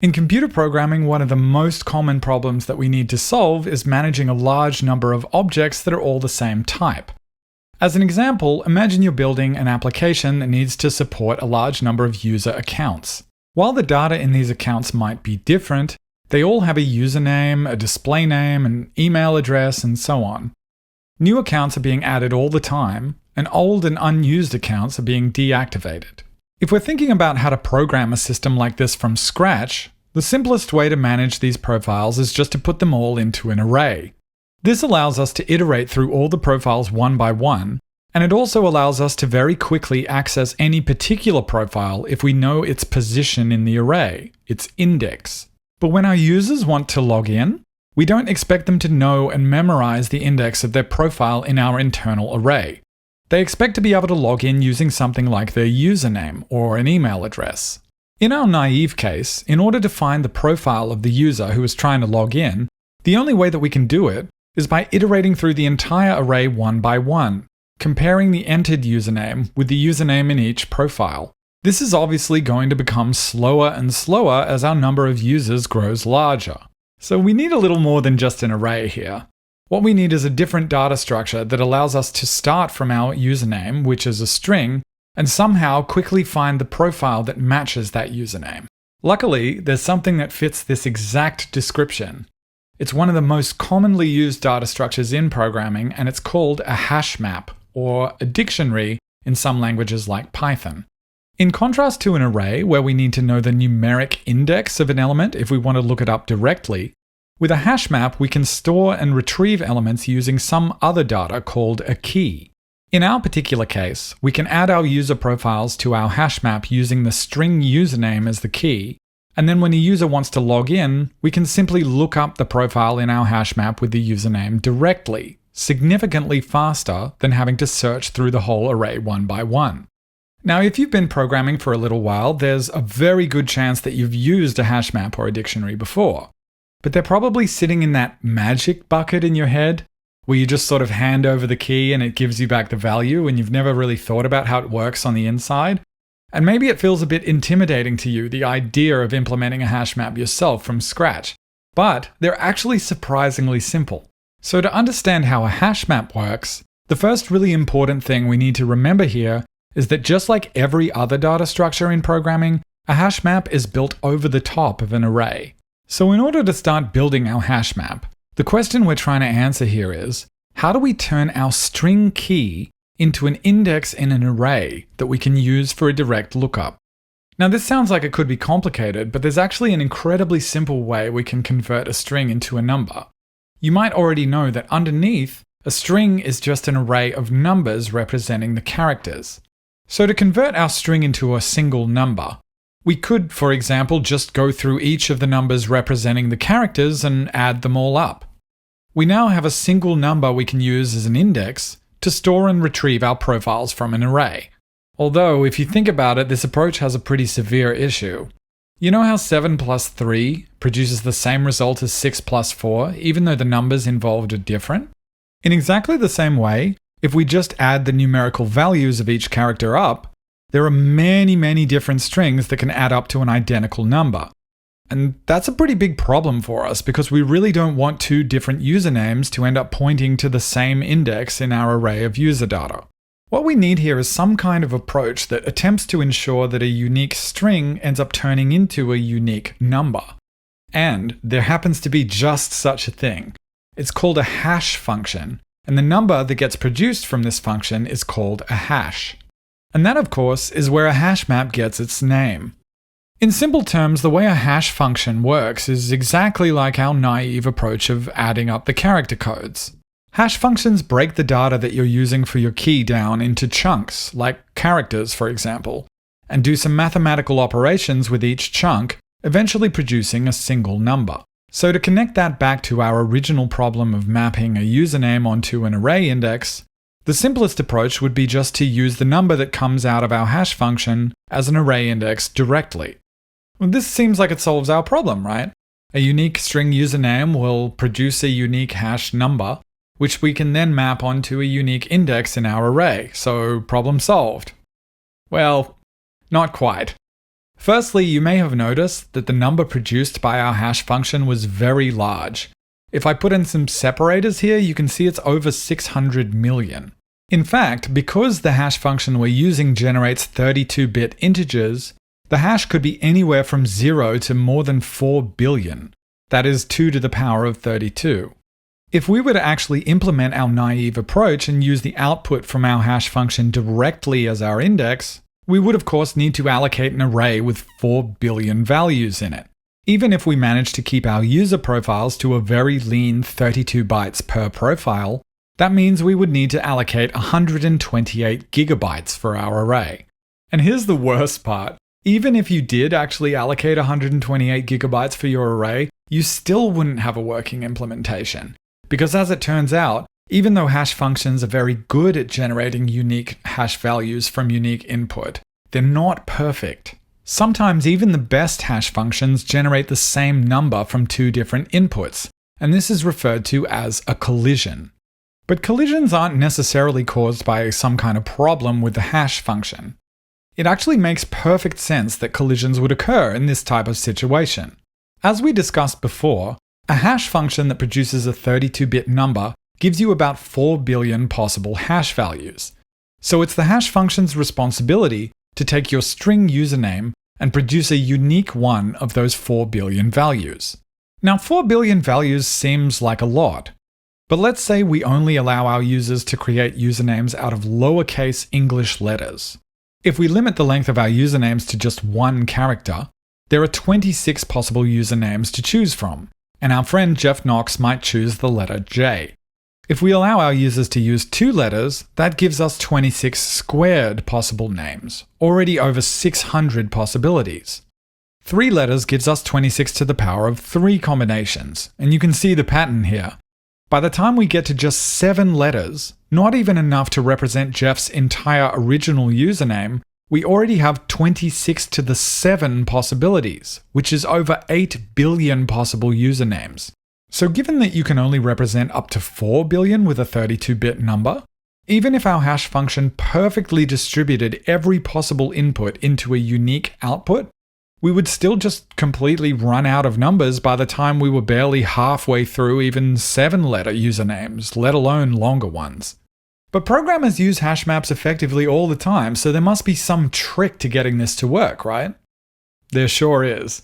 In computer programming, one of the most common problems that we need to solve is managing a large number of objects that are all the same type. As an example, imagine you're building an application that needs to support a large number of user accounts. While the data in these accounts might be different, they all have a username, a display name, an email address, and so on. New accounts are being added all the time, and old and unused accounts are being deactivated. If we're thinking about how to program a system like this from scratch, the simplest way to manage these profiles is just to put them all into an array. This allows us to iterate through all the profiles one by one, and it also allows us to very quickly access any particular profile if we know its position in the array, its index. But when our users want to log in, we don't expect them to know and memorize the index of their profile in our internal array. They expect to be able to log in using something like their username or an email address. In our naive case, in order to find the profile of the user who is trying to log in, the only way that we can do it is by iterating through the entire array one by one, comparing the entered username with the username in each profile. This is obviously going to become slower and slower as our number of users grows larger. So we need a little more than just an array here. What we need is a different data structure that allows us to start from our username, which is a string, and somehow quickly find the profile that matches that username. Luckily, there's something that fits this exact description. It's one of the most commonly used data structures in programming, and it's called a HashMap, or a dictionary in some languages like Python. In contrast to an array, where we need to know the numeric index of an element if we want to look it up directly, with a hash map we can store and retrieve elements using some other data called a key. In our particular case, we can add our user profiles to our hash map using the string username as the key, and then when a user wants to log in, we can simply look up the profile in our hash map with the username directly, significantly faster than having to search through the whole array one by one. Now, if you've been programming for a little while, there's a very good chance that you've used a hash map or a dictionary before. But they're probably sitting in that magic bucket in your head, where you just sort of hand over the key and it gives you back the value, and you've never really thought about how it works on the inside. And maybe it feels a bit intimidating to you, the idea of implementing a hash map yourself from scratch. But they're actually surprisingly simple. So to understand how a hash map works, the first really important thing we need to remember here is that just like every other data structure in programming, a hash map is built over the top of an array. So in order to start building our hash map, the question we're trying to answer here is, how do we turn our string key into an index in an array that we can use for a direct lookup? Now this sounds like it could be complicated, but there's actually an incredibly simple way we can convert a string into a number. You might already know that underneath, a string is just an array of numbers representing the characters. So to convert our string into a single number, we could, for example, just go through each of the numbers representing the characters and add them all up. We now have a single number we can use as an index to store and retrieve our profiles from an array. Although, if you think about it, this approach has a pretty severe issue. You know how 7 plus 3 produces the same result as 6 plus 4, even though the numbers involved are different? In exactly the same way, if we just add the numerical values of each character up, there are many different strings that can add up to an identical number. And that's a pretty big problem for us because we really don't want two different usernames to end up pointing to the same index in our array of user data. What we need here is some kind of approach that attempts to ensure that a unique string ends up turning into a unique number. And there happens to be just such a thing. It's called a hash function, and the number that gets produced from this function is called a hash. And that, of course, is where a hash map gets its name. In simple terms, the way a hash function works is exactly like our naive approach of adding up the character codes. Hash functions break the data that you're using for your key down into chunks, like characters, for example, and do some mathematical operations with each chunk, eventually producing a single number. So to connect that back to our original problem of mapping a username onto an array index, the simplest approach would be just to use the number that comes out of our hash function as an array index directly. Well, this seems like it solves our problem, right? A unique string username will produce a unique hash number, which we can then map onto a unique index in our array, so problem solved. Well, not quite. Firstly, you may have noticed that the number produced by our hash function was very large. If I put in some separators here, you can see it's over 600 million. In fact, because the hash function we're using generates 32-bit integers, the hash could be anywhere from 0 to more than 4 billion. That is 2 to the power of 32. If we were to actually implement our naive approach and use the output from our hash function directly as our index, we would of course need to allocate an array with 4 billion values in it. Even if we manage to keep our user profiles to a very lean 32 bytes per profile, that means we would need to allocate 128 gigabytes for our array. And here's the worst part. Even if you did actually allocate 128 gigabytes for your array, you still wouldn't have a working implementation. Because as it turns out, even though hash functions are very good at generating unique hash values from unique input, they're not perfect. Sometimes even the best hash functions generate the same number from two different inputs, and this is referred to as a collision. But collisions aren't necessarily caused by some kind of problem with the hash function. It actually makes perfect sense that collisions would occur in this type of situation. As we discussed before, a hash function that produces a 32-bit number gives you about 4 billion possible hash values. So it's the hash function's responsibility to take your string username and produce a unique one of those 4 billion values. Now 4 billion values seems like a lot, but let's say we only allow our users to create usernames out of lowercase English letters. If we limit the length of our usernames to just one character, there are 26 possible usernames to choose from, and our friend Jeff Knox might choose the letter J. If we allow our users to use 2 letters, that gives us 26 squared possible names, already over 600 possibilities. 3 letters gives us 26 to the power of 3 combinations, and you can see the pattern here. By the time we get to just 7 letters, not even enough to represent Jeff's entire original username, we already have 26 to the 7 possibilities, which is over 8 billion possible usernames. So given that you can only represent up to 4 billion with a 32-bit number, even if our hash function perfectly distributed every possible input into a unique output, we would still just completely run out of numbers by the time we were barely halfway through even 7-letter usernames, let alone longer ones. But programmers use hash maps effectively all the time, so there must be some trick to getting this to work, right? There sure is.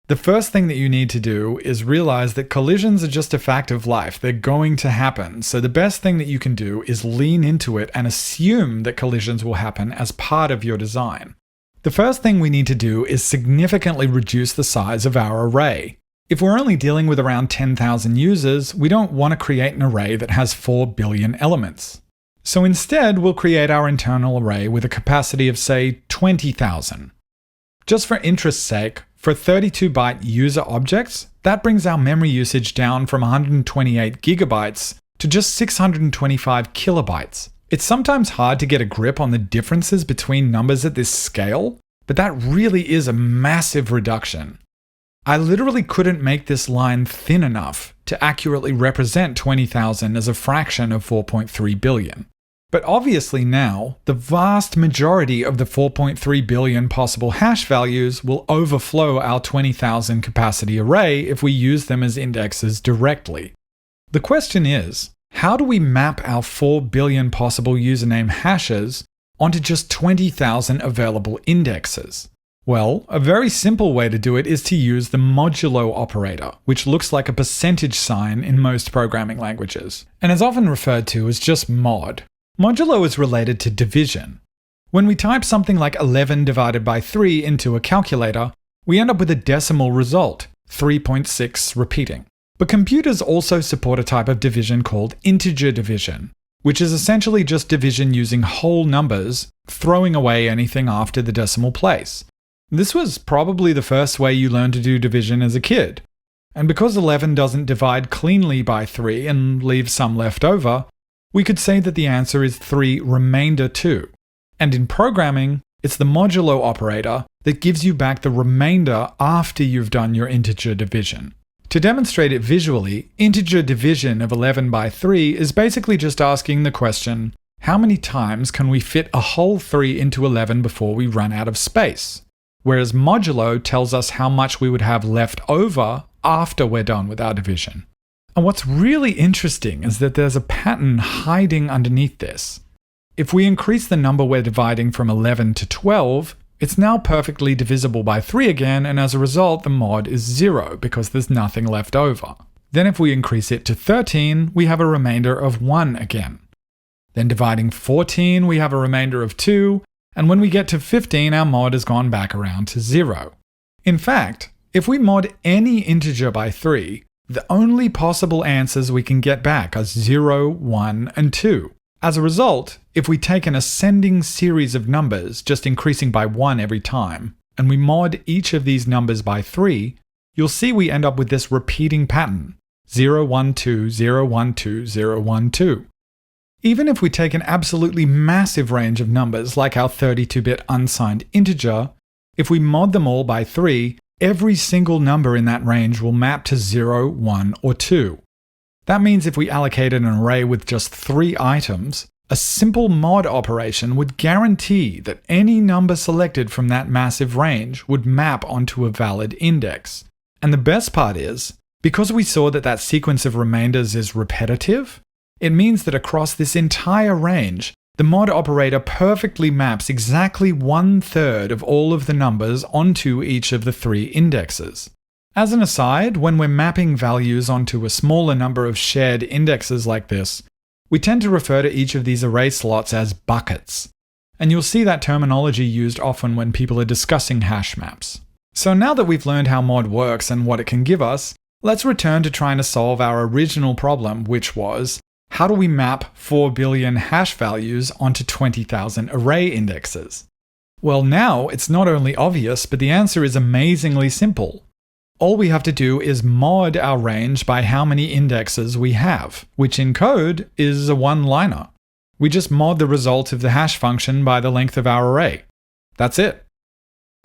The first thing that you need to do is realize that collisions are just a fact of life. They're going to happen, so the best thing that you can do is lean into it and assume that collisions will happen as part of your design. The first thing we need to do is significantly reduce the size of our array. If we're only dealing with around 10,000 users, we don't want to create an array that has 4 billion elements. So instead, we'll create our internal array with a capacity of, say, 20,000. Just for interest's sake, for 32-byte user objects, that brings our memory usage down from 128 gigabytes to just 625 kilobytes. It's sometimes hard to get a grip on the differences between numbers at this scale, but that really is a massive reduction. I literally couldn't make this line thin enough to accurately represent 20,000 as a fraction of 4.3 billion. But obviously now, the vast majority of the 4.3 billion possible hash values will overflow our 20,000 capacity array if we use them as indexes directly. The question is, how do we map our 4 billion possible username hashes onto just 20,000 available indexes? Well, a very simple way to do it is to use the modulo operator, which looks like a percentage sign in most programming languages, and is often referred to as just mod. Modulo is related to division. When we type something like 11 divided by 3 into a calculator, we end up with a decimal result, 3.6 repeating. But computers also support a type of division called integer division, which is essentially just division using whole numbers, throwing away anything after the decimal place. This was probably the first way you learned to do division as a kid. And because 11 doesn't divide cleanly by 3 and leaves some left over, we could say that the answer is 3 remainder 2. And in programming, it's the modulo operator that gives you back the remainder after you've done your integer division. To demonstrate it visually, integer division of 11 by 3 is basically just asking the question, how many times can we fit a whole 3 into 11 before we run out of space? whereas modulo tells us how much we would have left over after we're done with our division. And what's really interesting is that there's a pattern hiding underneath this. If we increase the number we're dividing from 11 to 12, it's now perfectly divisible by 3 again, and as a result, the mod is 0 because there's nothing left over. Then if we increase it to 13, we have a remainder of 1 again. Then dividing 14, we have a remainder of 2, and when we get to 15, our mod has gone back around to 0. In fact, if we mod any integer by 3, the only possible answers we can get back are 0, 1, and 2. As a result, if we take an ascending series of numbers, just increasing by 1 every time, and we mod each of these numbers by 3, you'll see we end up with this repeating pattern, 0, 1, 2, 0, 1, 2, 0, 1, 2. Even if we take an absolutely massive range of numbers like our 32-bit unsigned integer, if we mod them all by 3, every single number in that range will map to 0, 1, or 2. That means if we allocated an array with just 3 items, a simple mod operation would guarantee that any number selected from that massive range would map onto a valid index. And the best part is, because we saw that that sequence of remainders is repetitive, it means that across this entire range, the mod operator perfectly maps exactly 1/3 of all of the numbers onto each of the 3 indexes. As an aside, when we're mapping values onto a smaller number of shared indexes like this, we tend to refer to each of these array slots as buckets. And you'll see that terminology used often when people are discussing hash maps. So now that we've learned how mod works and what it can give us, let's return to trying to solve our original problem, which was, how do we map 4 billion hash values onto 20,000 array indexes? Well, now it's not only obvious, but the answer is amazingly simple. All we have to do is mod our range by how many indexes we have, which in code is a one-liner. We just mod the result of the hash function by the length of our array. That's it.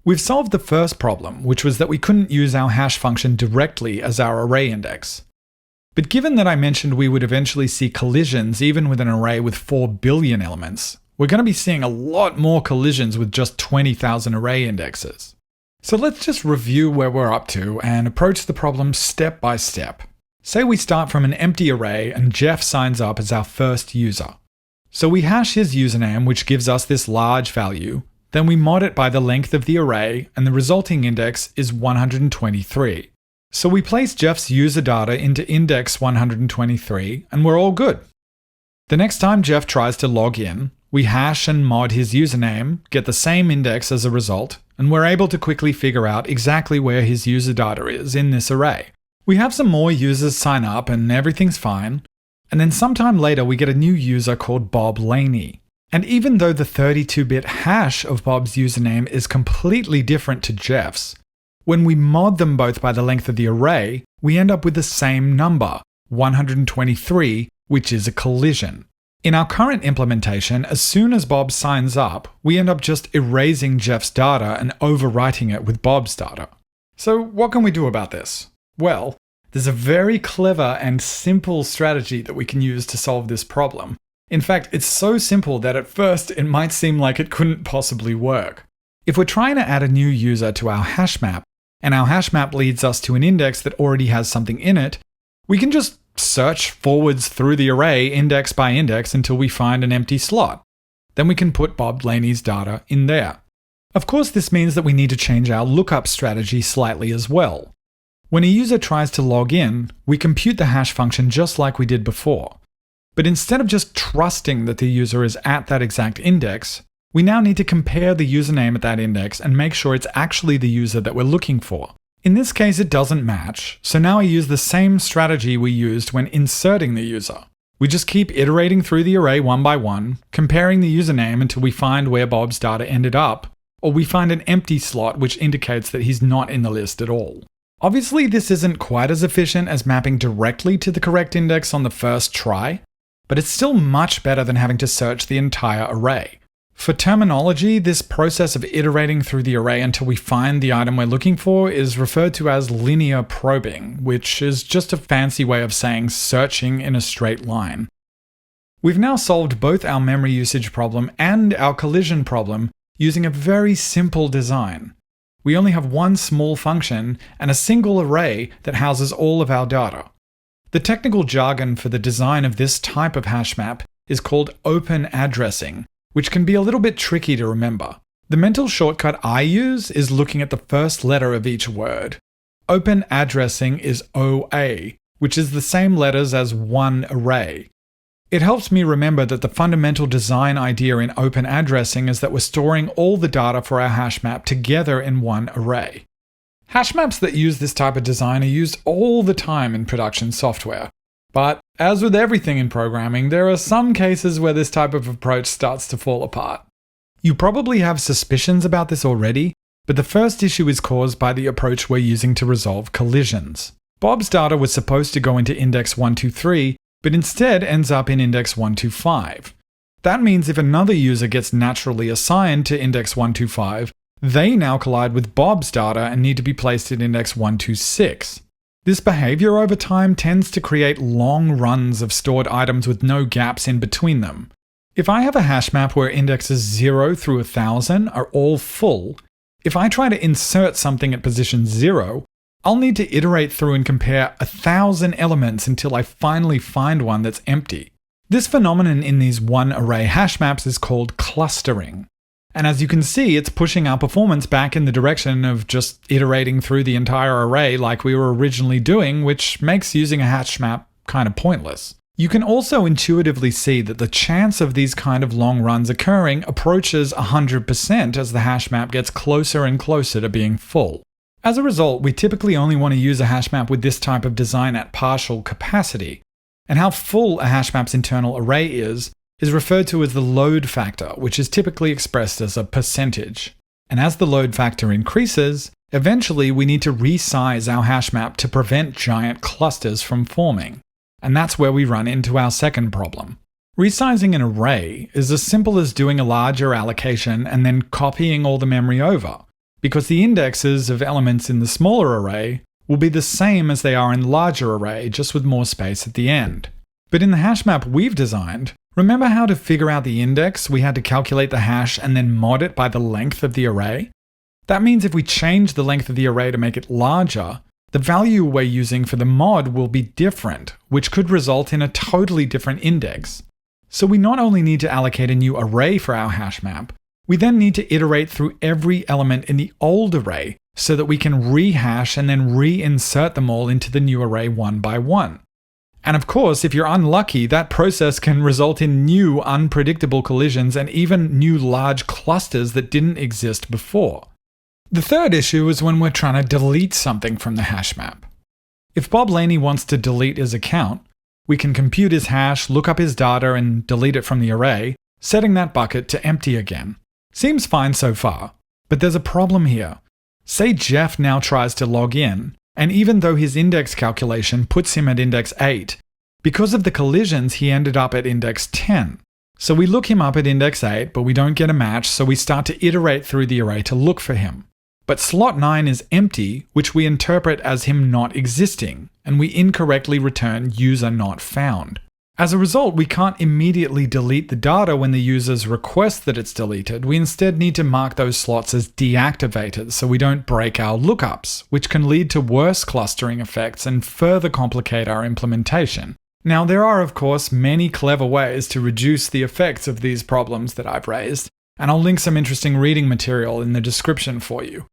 We've solved the first problem, which was that we couldn't use our hash function directly as our array index. But given that I mentioned we would eventually see collisions even with an array with 4 billion elements, we're going to be seeing a lot more collisions with just 20,000 array indexes. So let's just review where we're up to and approach the problem step by step. Say we start from an empty array and Jeff signs up as our first user. So we hash his username, which gives us this large value, then we mod it by the length of the array, and the resulting index is 123. So we place Jeff's user data into index 123, and we're all good. The next time Jeff tries to log in, we hash and mod his username, get the same index as a result, and we're able to quickly figure out exactly where his user data is in this array. We have some more users sign up and everything's fine, and then sometime later we get a new user called Bob Laney. And even though the 32-bit hash of Bob's username is completely different to Jeff's, when we mod them both by the length of the array, we end up with the same number, 123, which is a collision. In our current implementation, as soon as Bob signs up, we end up just erasing Jeff's data and overwriting it with Bob's data. So what can we do about this? Well, there's a very clever and simple strategy that we can use to solve this problem. In fact, it's so simple that at first it might seem like it couldn't possibly work. If we're trying to add a new user to our hash map, and our hash map leads us to an index that already has something in it, we can just search forwards through the array index by index until we find an empty slot. Then we can put Bob Laney's data in there. Of course, this means that we need to change our lookup strategy slightly as well. When a user tries to log in, we compute the hash function just like we did before. But instead of just trusting that the user is at that exact index, we now need to compare the username at that index and make sure it's actually the user that we're looking for. In this case, it doesn't match, so now I use the same strategy we used when inserting the user. We just keep iterating through the array one by one, comparing the username until we find where Bob's data ended up, or we find an empty slot which indicates that he's not in the list at all. Obviously, this isn't quite as efficient as mapping directly to the correct index on the first try, but it's still much better than having to search the entire array. For terminology, this process of iterating through the array until we find the item we're looking for is referred to as linear probing, which is just a fancy way of saying searching in a straight line. We've now solved both our memory usage problem and our collision problem using a very simple design. we only have one small function and a single array that houses all of our data. The technical jargon for the design of this type of hash map is called open addressing, which can be a little bit tricky to remember. The mental shortcut I use is looking at the first letter of each word. Open addressing is OA, which is the same letters as one array. It helps me remember that the fundamental design idea in open addressing is that we're storing all the data for our hash map together in one array. Hash maps that use this type of design are used all the time in production software. But as with everything in programming, there are some cases where this type of approach starts to fall apart. You probably have suspicions about this already, but the first issue is caused by the approach we're using to resolve collisions. Bob's data was supposed to go into index 123, but instead ends up in index 125. That means if another user gets naturally assigned to index 125, they now collide with Bob's data and need to be placed at index 126. This behavior over time tends to create long runs of stored items with no gaps in between them. If I have a hash map where indexes 0 through 1000 are all full, if I try to insert something at position 0, I'll need to iterate through and compare 1000 elements until I finally find one that's empty. This phenomenon in these one-array hash maps is called clustering. And as you can see, it's pushing our performance back in the direction of just iterating through the entire array like we were originally doing, which makes using a hash map kind of pointless. You can also intuitively see that the chance of these kind of long runs occurring approaches 100% as the hash map gets closer and closer to being full. As a result, we typically only want to use a hash map with this type of design at partial capacity. And how full a hash map's internal array is referred to as the load factor, which is typically expressed as a percentage. And as the load factor increases, eventually we need to resize our hash map to prevent giant clusters from forming. And that's where we run into our second problem. Resizing an array is as simple as doing a larger allocation and then copying all the memory over, because the indexes of elements in the smaller array will be the same as they are in the larger array, just with more space at the end. But in the hash map we've designed, remember how to figure out the index? We had to calculate the hash and then mod it by the length of the array. That means if we change the length of the array to make it larger, the value we're using for the mod will be different, which could result in a totally different index. So we not only need to allocate a new array for our hash map, we then need to iterate through every element in the old array so that we can rehash and then reinsert them all into the new array one by one. And of course, if you're unlucky, that process can result in new unpredictable collisions and even new large clusters that didn't exist before. The third issue is when we're trying to delete something from the hash map. If Bob Laney wants to delete his account, we can compute his hash, look up his data, and delete it from the array, setting that bucket to empty again. Seems fine so far, but there's a problem here. Say Jeff now tries to log in, and even though his index calculation puts him at index 8, because of the collisions he ended up at index 10. So we look him up at index 8, but we don't get a match, so we start to iterate through the array to look for him. But slot 9 is empty, which we interpret as him not existing, and we incorrectly return user not found. As a result, we can't immediately delete the data when the users request that it's deleted. We instead need to mark those slots as deactivated so we don't break our lookups, which can lead to worse clustering effects and further complicate our implementation. Now, there are, of course, many clever ways to reduce the effects of these problems that I've raised, and I'll link some interesting reading material in the description for you.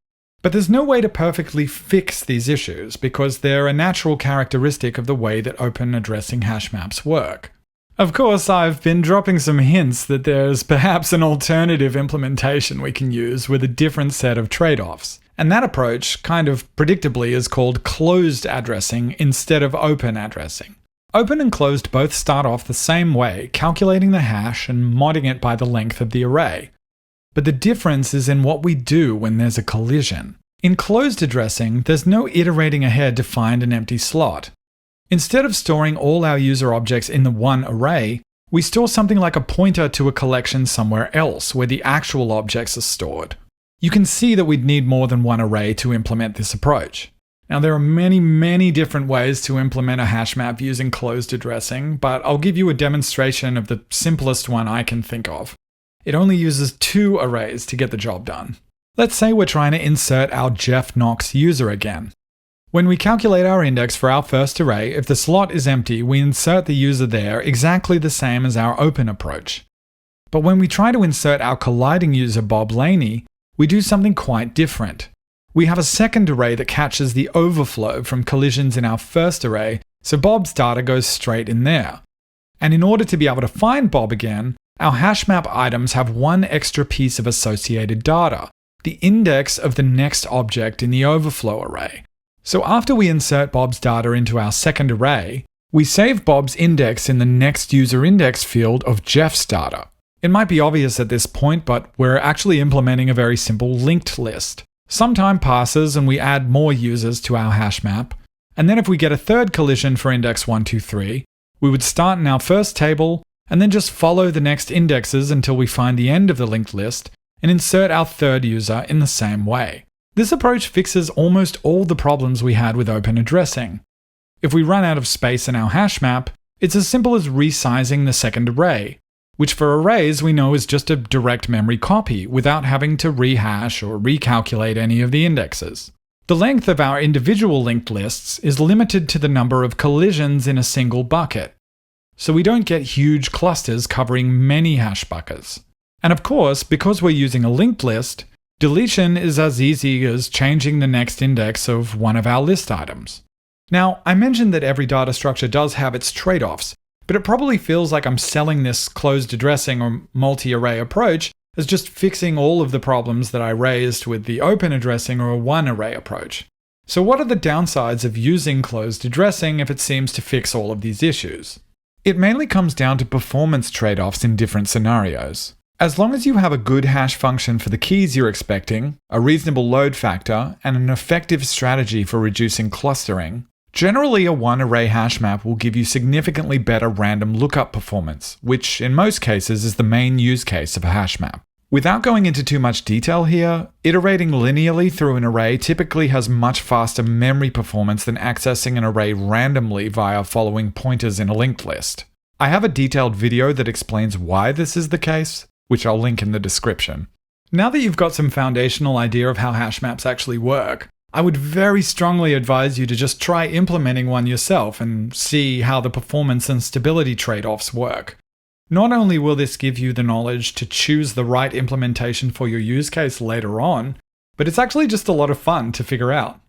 But there's no way to perfectly fix these issues because they're a natural characteristic of the way that open addressing hash maps work. Of course, I've been dropping some hints that there's perhaps an alternative implementation we can use with a different set of trade-offs. And that approach, kind of predictably, is called closed addressing instead of open addressing. Open and closed both start off the same way, calculating the hash and modding it by the length of the array. But the difference is in what we do when there's a collision. In closed addressing, there's no iterating ahead to find an empty slot. Instead of storing all our user objects in the one array, we store something like a pointer to a collection somewhere else where the actual objects are stored. You can see that we'd need more than one array to implement this approach. Now, there are many different ways to implement a hash map using closed addressing, but I'll give you a demonstration of the simplest one I can think of. It only uses 2 arrays to get the job done. Let's say we're trying to insert our Jeff Knox user again. When we calculate our index for our first array, if the slot is empty, we insert the user there exactly the same as our open approach. But when we try to insert our colliding user Bob Laney, we do something quite different. We have a second array that catches the overflow from collisions in our first array, so Bob's data goes straight in there. And in order to be able to find Bob again, our HashMap items have one extra piece of associated data, the index of the next object in the overflow array. So after we insert Bob's data into our second array, we save Bob's index in the next user index field of Jeff's data. It might be obvious at this point, but we're actually implementing a very simple linked list. Some time passes and we add more users to our HashMap, and then if we get a third collision for index 1, 2, 3, we would start in our first table and then just follow the next indexes until we find the end of the linked list and insert our third user in the same way. This approach fixes almost all the problems we had with open addressing. If we run out of space in our HashMap, it's as simple as resizing the second array, which for arrays we know is just a direct memory copy without having to rehash or recalculate any of the indexes. The length of our individual linked lists is limited to the number of collisions in a single bucket, so we don't get huge clusters covering many hash buckets. And of course, because we're using a linked list, deletion is as easy as changing the next index of one of our list items. Now, I mentioned that every data structure does have its trade-offs, but it probably feels like I'm selling this closed addressing or multi-array approach as just fixing all of the problems that I raised with the open addressing or a one-array approach. So what are the downsides of using closed addressing if it seems to fix all of these issues? It mainly comes down to performance trade-offs in different scenarios. As long as you have a good hash function for the keys you're expecting, a reasonable load factor, and an effective strategy for reducing clustering, generally a one-array HashMap will give you significantly better random lookup performance, which in most cases is the main use case of a HashMap. Without going into too much detail here, iterating linearly through an array typically has much faster memory performance than accessing an array randomly via following pointers in a linked list. I have a detailed video that explains why this is the case, which I'll link in the description. Now that you've got some foundational idea of how HashMaps actually work, I would very strongly advise you to just try implementing one yourself and see how the performance and stability trade-offs work. Not only will this give you the knowledge to choose the right implementation for your use case later on, but it's actually just a lot of fun to figure out.